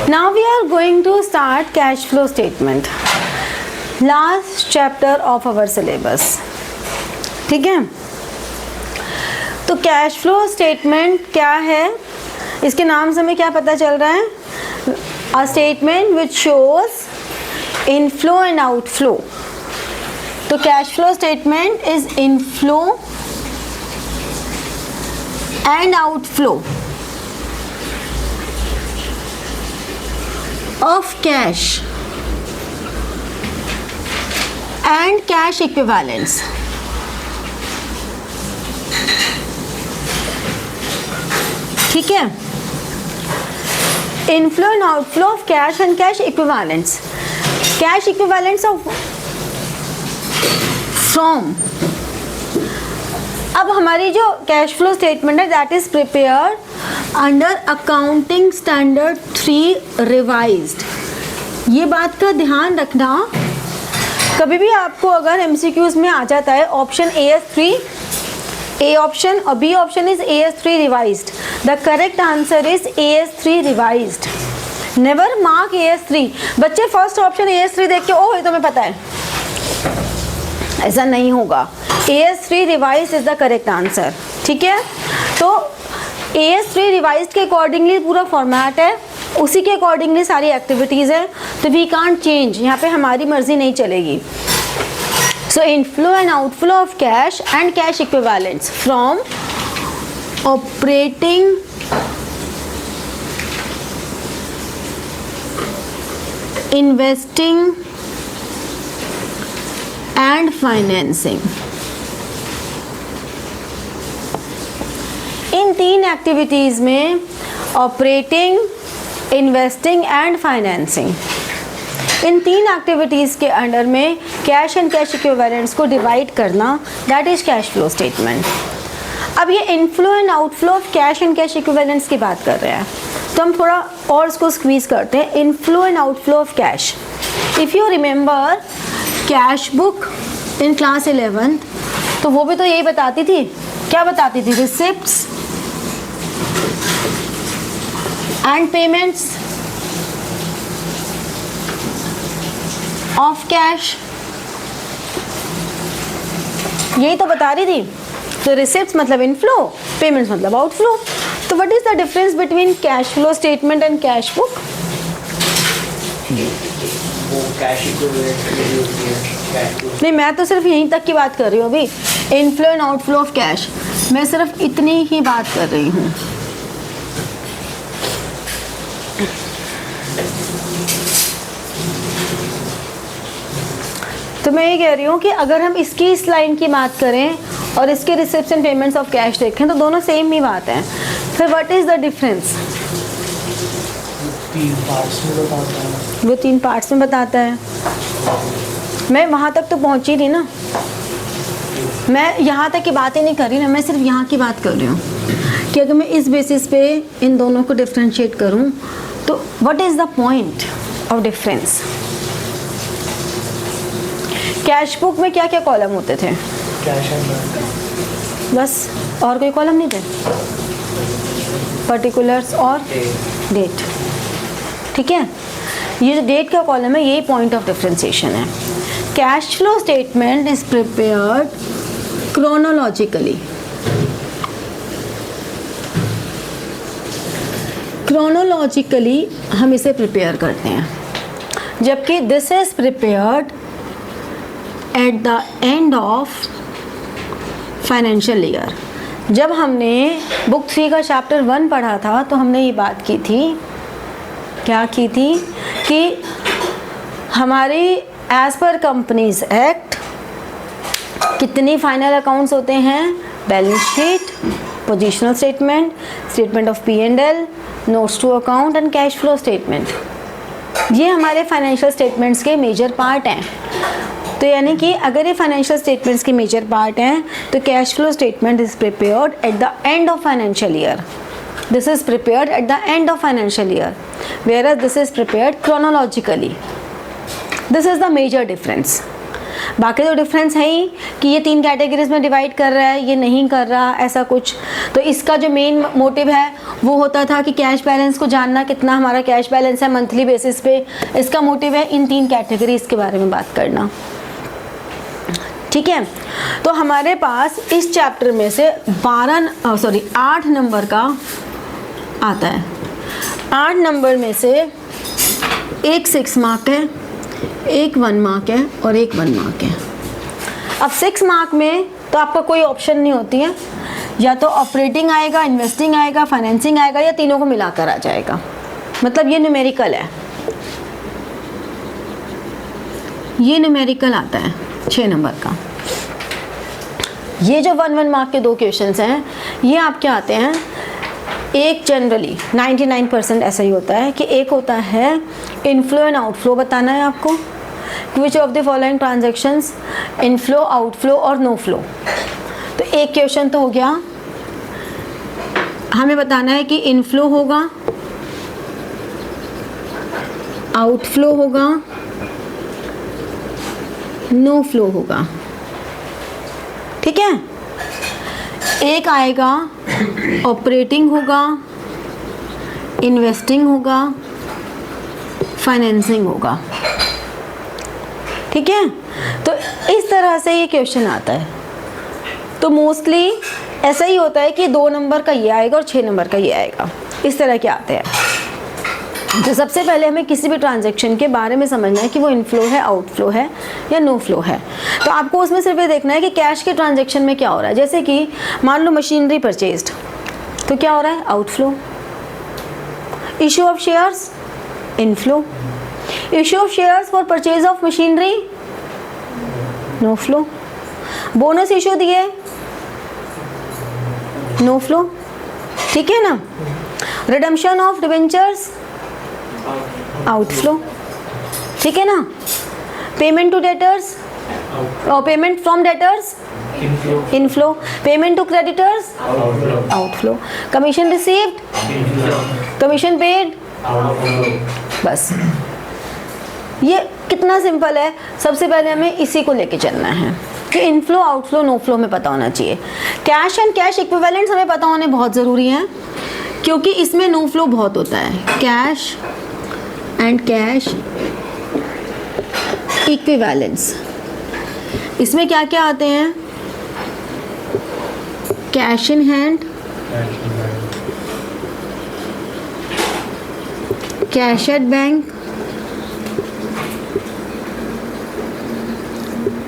Now we are going to start cash flow statement. Last chapter of our syllabus. ठीक है, तो cash flow statement क्या है, इसके नाम से हमें क्या पता चल रहा है? A statement which shows inflow and outflow. तो cash flow statement is inflow and outflow of cash and cash equivalents. ठीक है, inflow and outflow of cash and cash equivalents. Cash equivalents of from. अब हमारी जो cash flow statement है that is prepared under accounting standard 3 revised. ये बात का ध्यान रखना, कभी भी आपको अगर एमसीक्यूज में आ जाता है option AS3 A option or B option is AS3 revised. The correct answer is AS3 revised. Never mark AS3. बच्चे फर्स्ट ऑप्शन AS3 देख के ओह ये तो मैं पता है, ऐसा नहीं होगा. AS3 revised is the correct answer. ठीक है, तो AS3 revised के अकॉर्डिंगली पूरा फॉर्मेट है, उसी के अकॉर्डिंगली सारी एक्टिविटीज़ है, तो वी कांट चेंज. यहाँ पे हमारी मर्जी नहीं चलेगी. So inflow and outflow of cash and cash equivalents from operating investing and financing. इन 3 एक्टिविटीज में ऑपरेटिंग, इन्वेस्टिंग एंड फाइनेंसिंग, इन 3 एक्टिविटीज़ के अंडर में कैश एंड कैश इक्विवेलेंट्स को डिवाइड करना, that is cash flow statement. अब ये inflow and outflow of cash and cash equivalents की बात कर रहे हैं, तो हम थोड़ा और इसको स्क्वीज करते हैं. Inflow and outflow of cash. If you remember cash book in class 11th, तो वो भी तो यही बताती थी. क्या बताती थी? Receipts and payments of cash, यही तो बता रही थी. तो रिसिप्ट्स मतलब इनफ्लो, पेमेंट्स मतलब आउटफ्लो. तो what is the difference between cash flow statement and cash book? नहीं, मैं तो सिर्फ यहीं तक की बात कर रही हूँ अभी. Inflow and outflow of cash, मैं सिर्फ इतनी ही बात कर रही हूँ. तो मैं ये कह रही हूँ कि अगर हम इसकी इस लाइन की बात करें और इसके receipts and payments of cash देखें तो दोनों सेम ही बात है. फिर व्हाट इज द डिफरेंस? वो 3 पार्ट्स में बताता है. मैं वहाँ तक तो पहुँची नहीं ना, मैं यहाँ तक की बात ही नहीं कर रही ना, मैं सिर्फ यहाँ की बात कर रही हूँ कि अगर मैं इस बेसिस पे इन दोनों को डिफ्रेंशिएट करूँ तो what is the point of difference? Cash book में क्या क्या कॉलम होते थे? बस, और कोई कॉलम नहीं थे. पर्टिकुलर्स और डेट. ठीक है, ये जो डेट का कॉलम है यही पॉइंट ऑफ डिफरेंशिएशन है. Cash flow statement is prepared chronologically. Chronologically हम इसे प्रिपेयर करते हैं, जबकि this is prepared at the end of financial year. जब हमने बुक 3 का चैप्टर 1 पढ़ा था तो हमने ये बात की थी, क्या की थी, कि हमारी एज पर कंपनीज एक्ट कितनी फाइनल अकाउंट्स होते हैं? Balance sheet, positional statement, statement of P&L, notes to account and cash flow statement. ये हमारे फाइनेंशियल स्टेटमेंट्स के मेजर पार्ट हैं. तो यानी कि अगर ये फाइनेंशियल स्टेटमेंट्स के मेजर पार्ट हैं तो cash flow statement is prepared at the end of financial year. This is prepared at the end of financial year, whereas this is prepared chronologically. This is the major difference. बाकी तो difference है ही कि ये 3 categories में divide कर रहा है, ये नहीं कर रहा, ऐसा कुछ। तो इसका जो मेन मोटिव है वो होता था कि कैश बैलेंस को जानना, कितना हमारा कैश बैलेंस है मंथली बेसिस पे। इसका मोटिव है इन 3 कैटेगरीज के बारे में बात करना, ठीक है। तो हमारे पास इस चैप्टर में से 8 नंबर का आता है। 8 नंबर में से एक 6 मार्क है, एक 1 मार्क है और एक 1 मार्क है। अब 6 मार्क में तो आपका कोई ऑप्शन नहीं होती है, या तो ऑपरेटिंग आएगा, इन्वेस्टिंग आएगा, फाइनेंसिंग आएगा, या तीनों को मिलाकर आ जाएगा। मतलब ये न्यूमेरिकल है, ये न्यूमेरिकल आता है 6 नंबर का। ये जो 1 मार्क के 2 क्वेश्चंस हैं ये आपके आते हैं, एक जनरली 99% ऐसा ही होता है कि एक होता है इनफ्लो एंड आउटफ्लो बताना है आपको, which of the following transactions inflow, outflow और नो फ्लो। तो एक क्वेश्चन तो हो गया, हमें बताना है कि इनफ्लो होगा, आउटफ्लो होगा, नो फ्लो होगा, ठीक है। एक आएगा ऑपरेटिंग होगा, इन्वेस्टिंग होगा, फाइनेंसिंग होगा, ठीक है। तो इस तरह से ये क्वेश्चन आता है। तो मोस्टली ऐसा ही होता है कि 2 नंबर का ये आएगा और 6 नंबर का ये आएगा, इस तरह के आते हैं। तो सबसे पहले हमें किसी भी ट्रांजैक्शन के बारे में समझना है कि वो इनफ्लो है, आउटफ्लो है या नो फ्लो है। तो आपको उसमें सिर्फ ये देखना है कि कैश के ट्रांजैक्शन में क्या हो रहा है। जैसे कि मान लो मशीनरी परचेज्ड, तो क्या हो रहा है, outflow. Issue of shares, inflow. Issue of shares for purchase of machinery, no flow. Bonus issue दिए, नो फ्लो, ठीक है ना। रिडम्पशन ऑफ डिबेंचर्स, आउटफ्लो, ठीक है ना। पेमेंट टू डेटर्स और payment from debtors, inflow. Payment to creditors, outflow. Commission received, commission paid, बस। ये कितना सिंपल है। सबसे पहले हमें इसी को लेके चलना है कि इनफ्लो, आउटफ्लो, नो फ्लो में पता होना चाहिए। कैश एंड कैश इक्विवेलेंट्स हमें पता होने बहुत ज़रूरी हैं, क्योंकि इसमें नो फ्लो बहुत होता है। कैश एंड कैश इक्विवेलेंट्स, इसमें क्या क्या आते हैं, cash in hand, cash at bank,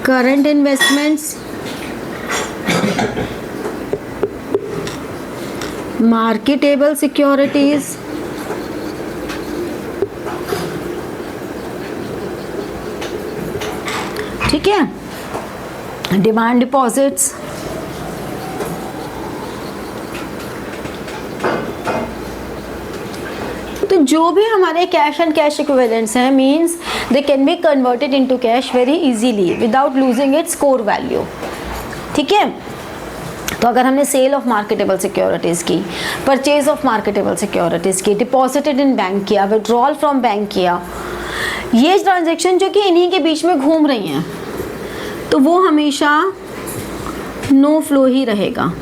current investments, marketable securities, ठीक है, डिमांड डिपॉजिट्स, तो जो भी हमारे कैश एंड कैश इक्विवेलेंट्स हैं means they can be converted into cash very easily without losing its core value, ठीक है। तो अगर हमने सेल ऑफ मार्केटेबल सिक्योरिटीज़ की, परचेज ऑफ मार्केटेबल सिक्योरिटीज़ की, डिपॉजिटेड इन बैंक किया, विड्रॉल फ्रॉम बैंक किया, ये ट्रांजैक्शन जो कि इन्हीं के बीच में घूम रही हैं, तो वो हमेशा नो फ्लो ही रहेगा।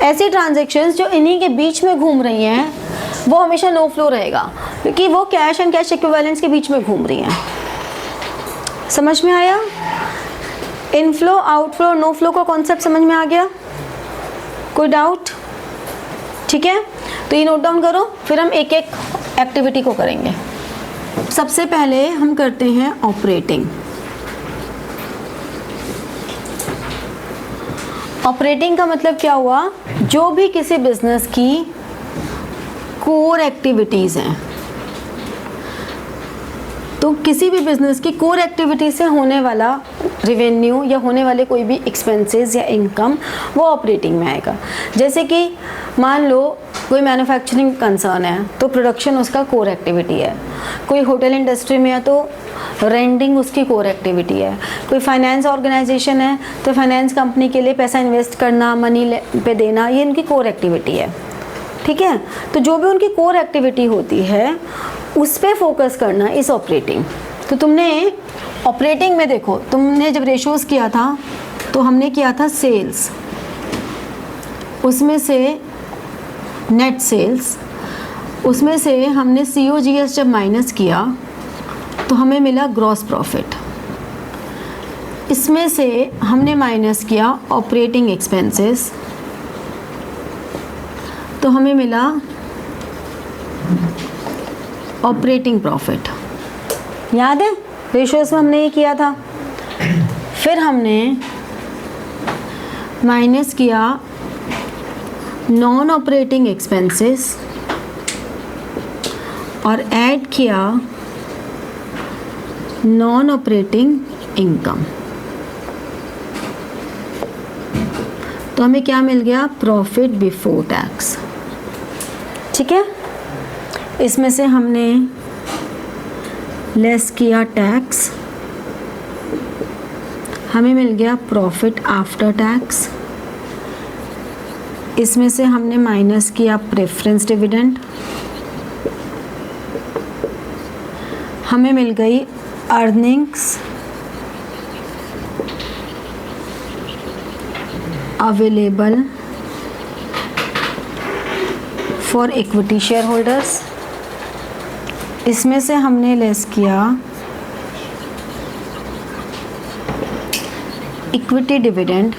ऐसी ट्रांजैक्शंस जो इन्हीं के बीच में घूम रही हैं वो हमेशा नो फ्लो रहेगा, क्योंकि वो कैश एंड कैश इक्विवेलेंट्स के बीच में घूम रही हैं। समझ में आया? इनफ्लो, आउटफ्लो, नो फ्लो का कॉन्सेप्ट समझ में आ गया? कोई डाउट? ठीक है, तो ये नोट डाउन करो, फिर हम एक एक एक्टिविटी को करेंगे। सबसे पहले हम करते हैं ऑपरेटिंग। ऑपरेटिंग का मतलब क्या हुआ? जो भी किसी बिजनेस की कोर एक्टिविटीज़ हैं, तो किसी भी बिजनेस की कोर एक्टिविटी से होने वाला रेवेन्यू या होने वाले कोई भी एक्सपेंसेस या इनकम वो ऑपरेटिंग में आएगा। जैसे कि मान लो कोई मैन्युफैक्चरिंग कंसर्न है तो प्रोडक्शन उसका कोर एक्टिविटी है, कोई होटल इंडस्ट्री में है तो रेंटिंग उसकी कोर एक्टिविटी है, कोई फाइनेंस ऑर्गेनाइजेशन है तो फाइनेंस कंपनी के लिए पैसा इन्वेस्ट करना, मनी पे देना, ये इनकी कोर एक्टिविटी है। ठीक है, तो जो भी उनकी कोर एक्टिविटी होती है उस पर फोकस करना इस ऑपरेटिंग। तो तुमने ऑपरेटिंग में देखो, तुमने जब रेशियोज किया था तो हमने किया था सेल्स, उसमें से नेट सेल्स, उसमें से हमने COGS जब माइनस किया तो हमें मिला ग्रॉस प्रॉफिट, इसमें से हमने माइनस किया ऑपरेटिंग एक्सपेंसेस तो हमें मिला ऑपरेटिंग प्रॉफिट। याद है रेशियोज में हमने ये किया था। फिर हमने माइनस किया नॉन ऑपरेटिंग एक्सपेंसेस और ऐड किया नॉन ऑपरेटिंग इनकम, तो हमें क्या मिल गया? Profit before tax. ठीक है, इसमें से हमने लेस किया टैक्स, हमें मिल गया प्रॉफिट आफ्टर टैक्स। इसमें से हमने माइनस किया प्रेफरेंस डिविडेंड, हमें मिल गई earnings available for equity share holders. इसमें से हमने लेस किया इक्विटी डिविडेंड,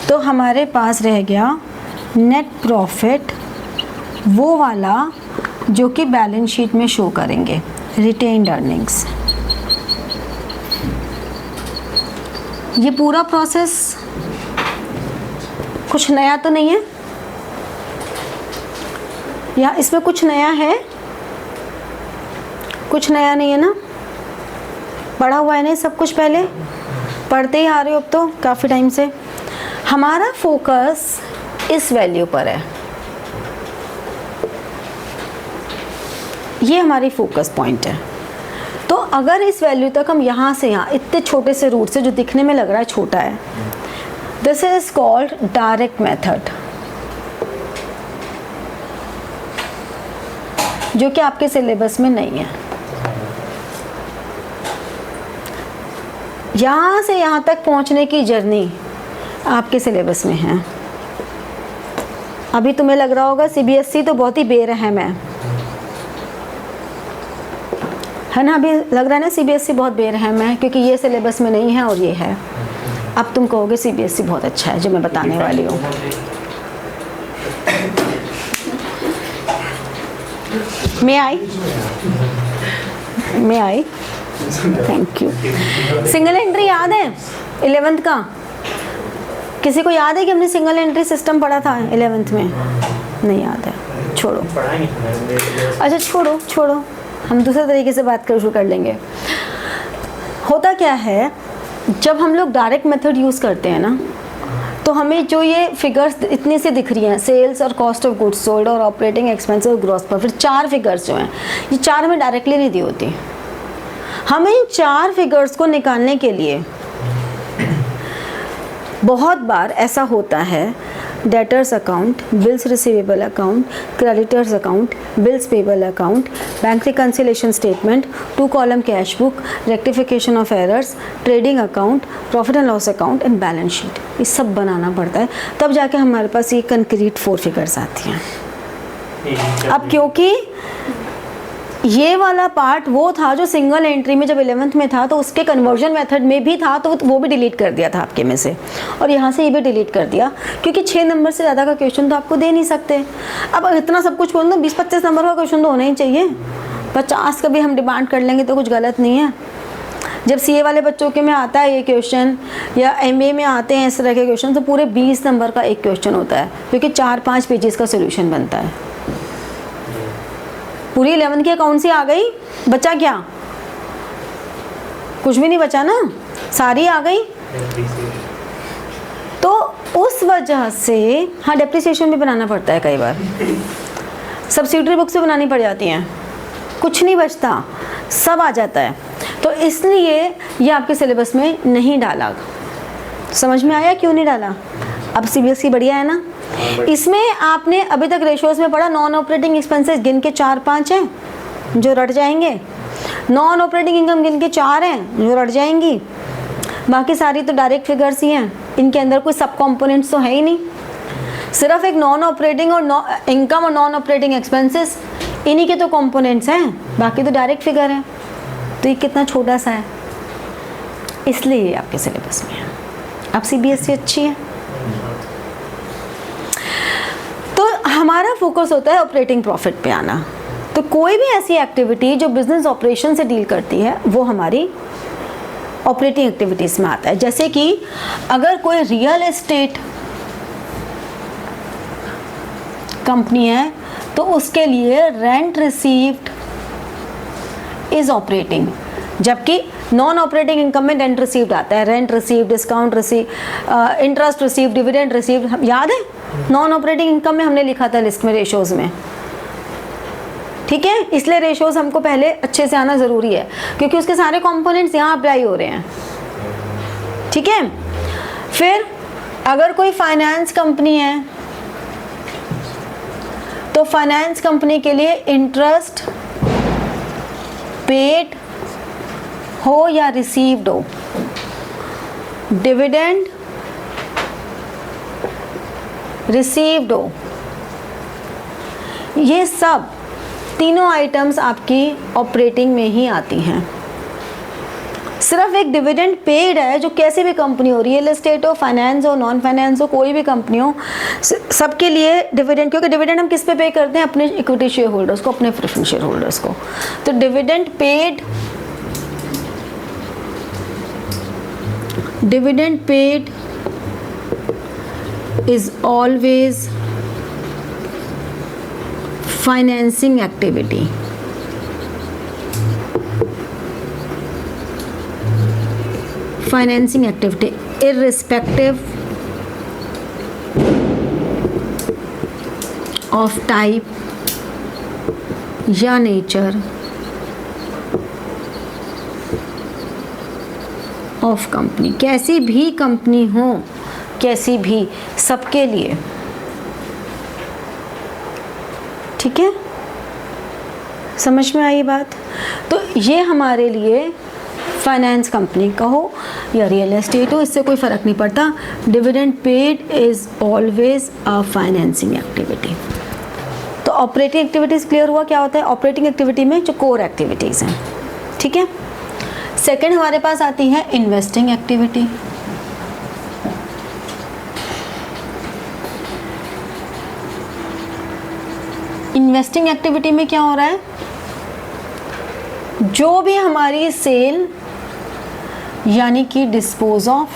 तो हमारे पास रह गया नेट प्रॉफिट, वो वाला जो कि बैलेंस शीट में शो करेंगे, रिटेन्ड अर्निंग्स। ये पूरा प्रोसेस कुछ नया तो नहीं है, या इसमें कुछ नया है? कुछ नया नहीं है ना, पढ़ा हुआ है नहीं सब कुछ, पहले पढ़ते ही आ रहे हो अब तो काफ़ी टाइम से। हमारा फोकस इस वैल्यू पर है, ये हमारी फोकस पॉइंट है। तो अगर इस वैल्यू तक हम यहाँ से यहाँ इतने छोटे से रूट से, जो दिखने में लग रहा है छोटा है, this is called direct method, जो कि आपके सिलेबस में नहीं है। यहाँ से यहाँ तक पहुँचने की जर्नी आपके सिलेबस में है। अभी तुम्हें लग रहा होगा CBSE तो बहुत ही बेरहम है ना? अभी लग रहा है ना CBSE बहुत बेरहम है, क्योंकि ये सिलेबस में नहीं है और ये है। अब तुम कहोगे CBSE बहुत अच्छा है, जो मैं बताने वाली हूँ। मैं आई थैंक यू। सिंगल एंट्री याद है 11th का? किसी को याद है कि हमने सिंगल एंट्री सिस्टम पढ़ा था 11th में? नहीं याद है, छोड़ो। अच्छा छोड़ो, हम दूसरे तरीके से बात कर शुरू कर लेंगे। होता क्या है, जब हम लोग डायरेक्ट मेथड यूज़ करते हैं ना, तो हमें जो ये फिगर्स इतनी सी दिख रही हैं, सेल्स और कॉस्ट ऑफ गुड्स सोल्ड और ऑपरेटिंग एक्सपेंसेस और ग्रॉस प्रॉफिट, 4 फिगर्स जो हैं, ये 4 हमें डायरेक्टली नहीं दी होती। हमें इन 4 फिगर्स को निकालने के लिए बहुत बार ऐसा होता है, debtors account, bills receivable account, creditors account, bills payable account, bank reconciliation statement, 2 column cash book, rectification of errors, trading account, profit and loss account and balance sheet. ये सब बनाना पड़ता है, तब जाके हमारे पास ये कंक्रीट 4 फिगर्स आती हैं। अब क्योंकि ये वाला पार्ट वो था जो सिंगल एंट्री में जब 11th में था, तो उसके कन्वर्जन मेथड में भी था, तो वो भी डिलीट कर दिया था आपके में से, और यहाँ से ये भी डिलीट कर दिया, क्योंकि 6 नंबर से ज़्यादा का क्वेश्चन तो आपको दे नहीं सकते। अब इतना सब कुछ बोल दो, 20-25 नंबर का क्वेश्चन तो होना ही चाहिए। 50 का भी हम डिमांड कर लेंगे तो कुछ गलत नहीं है। जब CA वाले बच्चों के में आता है ये क्वेश्चन, या MA में आते हैं इस तरह के क्वेश्चन, तो पूरे 20 नंबर का एक क्वेश्चन होता है, क्योंकि 4-5 पेजेस का सोल्यूशन बनता है। पूरी 11th की अकाउंट्स ही आ गई, बचा क्या? कुछ भी नहीं बचा ना, सारी आ गई। तो उस वजह से हाँ, डेप्रिसिएशन भी बनाना पड़ता है कई बार, सब्सिडरी बुक्स भी बनानी पड़ जाती हैं, कुछ नहीं बचता, सब आ जाता है। तो इसलिए ये आपके सिलेबस में नहीं डाला। समझ में आया क्यों नहीं डाला? अब CBSE बढ़िया है ना। इसमें आपने अभी तक रेशियोज में पढ़ा, नॉन ऑपरेटिंग एक्सपेंसेस गिन के 4-5 हैं जो रट जाएंगे, नॉन ऑपरेटिंग इनकम गिनके 4 हैं जो रट जाएंगी, बाकी सारी तो डायरेक्ट फिगर्स ही हैं, इनके अंदर कोई सब कंपोनेंट्स तो है ही नहीं। सिर्फ एक नॉन ऑपरेटिंग और इनकम और नॉन ऑपरेटिंग एक्सपेंसेस, इन्हीं के तो कंपोनेंट्स हैं, बाकी तो डायरेक्ट फिगर है। तो ये कितना छोटा सा है, इसलिए ये आपके सिलेबस में है। अब CBSE अच्छी है। तो हमारा फोकस होता है ऑपरेटिंग प्रॉफिट पे आना। तो कोई भी ऐसी एक्टिविटी जो बिजनेस ऑपरेशन से डील करती है वो हमारी ऑपरेटिंग एक्टिविटीज में आता है। जैसे कि अगर कोई रियल एस्टेट कंपनी है तो उसके लिए रेंट रिसीव्ड इज ऑपरेटिंग, जबकि नॉन ऑपरेटिंग इनकम में रेंट रिसीव्ड आता है। Rent received, discount receive, interest received, dividend received, याद है नॉन ऑपरेटिंग इनकम में हमने लिखा था लिस्ट में रेशोज में, ठीक है। इसलिए रेशोज हमको पहले अच्छे से आना ज़रूरी है क्योंकि उसके सारे कंपोनेंट्स यहाँ अप्लाई हो रहे हैं, ठीक है। फिर अगर कोई फाइनेंस कंपनी है तो फाइनेंस कंपनी के लिए इंटरेस्ट पेड हो या रिसीव्ड हो, डिविडेंड रिसीव्ड हो, ये सब तीनों आइटम्स आपकी ऑपरेटिंग में ही आती हैं। सिर्फ एक डिविडेंड पेड है जो कैसी भी कंपनी हो, रियल एस्टेट हो, फाइनेंस हो, नॉन फाइनेंस हो, कोई भी कंपनी हो, सबके लिए डिविडेंड, क्योंकि डिविडेंड हम किस पे करते हैं, अपने इक्विटी शेयर होल्डर्स को, अपने प्रेफरेंस शेयर होल्डर्स को। तो dividend paid is always financing activity. Financing activity irrespective of type या नेचर ऑफ कंपनी, कैसी भी कंपनी हो, कैसी भी, सबके लिए, ठीक है। समझ में आई बात। तो ये हमारे लिए फाइनेंस कंपनी का हो या रियल एस्टेट हो, इससे कोई फ़र्क नहीं पड़ता। Dividend paid is always a financing activity. तो ऑपरेटिंग एक्टिविटीज़ क्लियर हुआ क्या होता है। ऑपरेटिंग एक्टिविटी में जो कोर एक्टिविटीज़ हैं, ठीक है। सेकंड हमारे पास आती है इन्वेस्टिंग एक्टिविटी। इन्वेस्टिंग एक्टिविटी में क्या हो रहा है, जो भी हमारी सेल यानी कि डिस्पोज ऑफ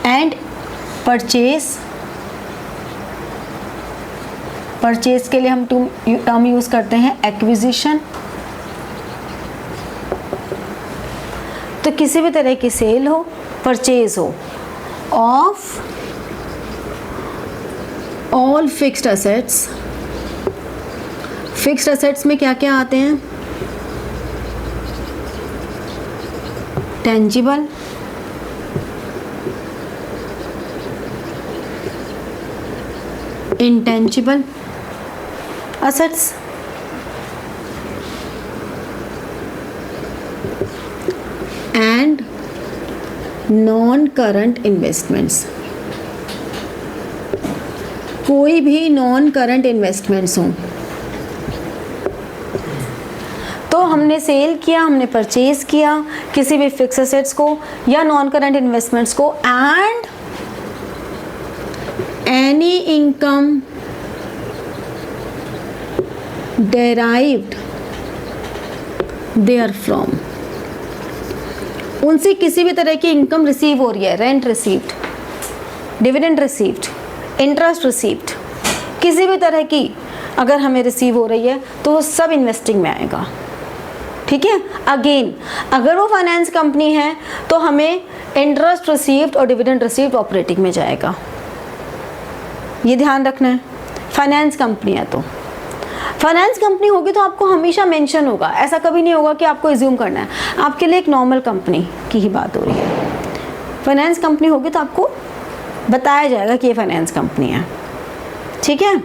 एंड परचेज के लिए हम टर्म यूज करते हैं एक्विजिशन। तो किसी भी तरह की सेल हो, परचेज हो of all fixed assets. Fixed assets में क्या क्या आते हैं, tangible, intangible assets, and non current investments. कोई भी नॉन करंट इन्वेस्टमेंट्स हों, तो हमने सेल किया, हमने परचेज किया किसी भी फिक्स एसेट्स को या नॉन करंट इन्वेस्टमेंट्स को, and any income derived therefrom. उनसे किसी भी तरह की इनकम रिसीव हो रही है, rent received, dividend received, interest received, किसी भी तरह की अगर हमें रिसीव हो रही है तो वो सब इन्वेस्टिंग में आएगा, ठीक है। अगेन अगर वो फाइनेंस कंपनी है तो हमें इंटरेस्ट रिसीव्ड और डिविडेंड रिसीव्ड ऑपरेटिंग में जाएगा, ये ध्यान रखना है। फाइनेंस कंपनी है तो फाइनेंस कंपनी होगी तो आपको हमेशा मेंशन होगा, ऐसा कभी नहीं होगा कि आपको एज्यूम करना है। आपके लिए एक नॉर्मल कंपनी की ही बात हो रही है। फाइनेंस कंपनी होगी तो आपको बताया जाएगा कि ये फाइनेंस कंपनी है, ठीक है।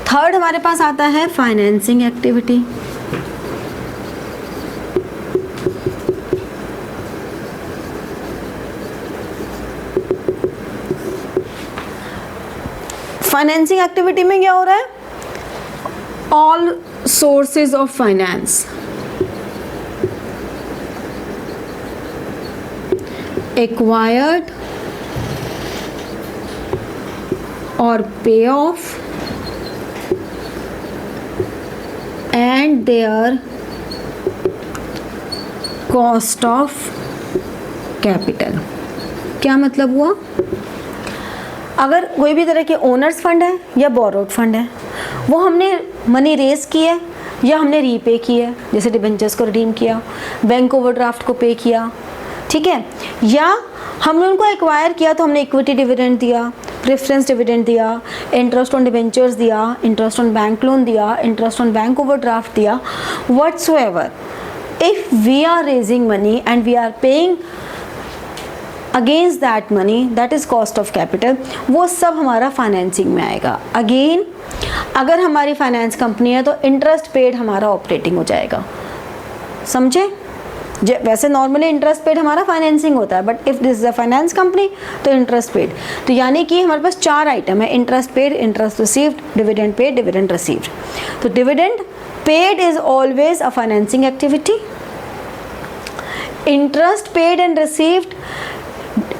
थर्ड हमारे पास आता है फाइनेंसिंग एक्टिविटी। फाइनेंसिंग एक्टिविटी में क्या हो रहा है? All sources of finance, acquired और पे of and there cost of capital. क्या मतलब हुआ? अगर कोई भी तरह के ओनर्स फंड है या बोरोड फंड है, वो हमने मनी रेज की है या हमने रीपे की है, जैसे डिबेंचर्स को रिडीम किया, बैंक ओवरड्राफ्ट को पे किया, ठीक है, या हमने उनको एक्वायर किया तो हमने इक्विटी डिविडेंड दिया, प्रेफरेंस डिविडेंड दिया, इंटरेस्ट ऑन डिबेंचर्स दिया, इंटरेस्ट ऑन बैंक लोन दिया, इंटरेस्ट ऑन बैंक ओवरड्राफ्ट दिया, whatsoever, if we are raising money and we are paying against that money, that is cost of capital, वो सब हमारा financing में आएगा। Again अगर हमारी फाइनेंस कंपनी है तो इंटरेस्ट पेड हमारा ऑपरेटिंग हो जाएगा, समझे? वैसे नॉर्मली इंटरेस्ट पेड हमारा फाइनेंसिंग होता है, but if this is a finance company तो इंटरेस्ट पेड। तो यानी कि हमारे पास 4 आइटम है, interest paid, interest received, dividend paid, dividend received. तो dividend paid is always a financing activity. Interest paid and received,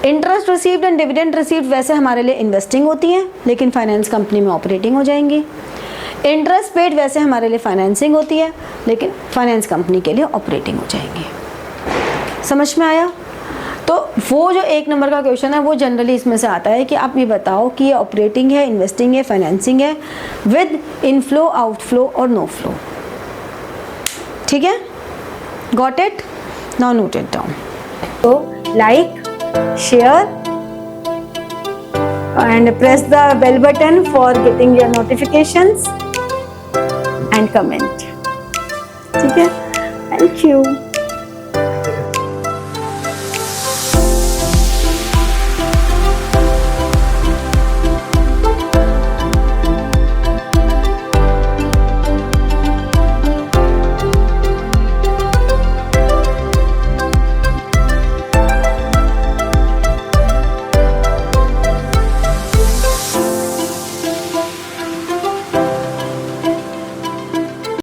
interest received and dividend received वैसे हमारे लिए इन्वेस्टिंग होती हैं, लेकिन फाइनेंस कंपनी में ऑपरेटिंग हो जाएंगी। इंटरेस्ट पेड वैसे हमारे लिए फाइनेंसिंग होती है, लेकिन फाइनेंस कंपनी के लिए ऑपरेटिंग हो जाएंगी। समझ में आया? तो वो जो 1 नंबर का क्वेश्चन है वो जनरली इसमें से आता है कि आप ये बताओ कि ये ऑपरेटिंग है, इन्वेस्टिंग है, फाइनेंसिंग है, विद इनफ्लो, आउटफ्लो और नो फ्लो। ठीक है, got it? Now note it down. तो like, share and press the bell button for getting your notifications and comment. ठीक है, thank you.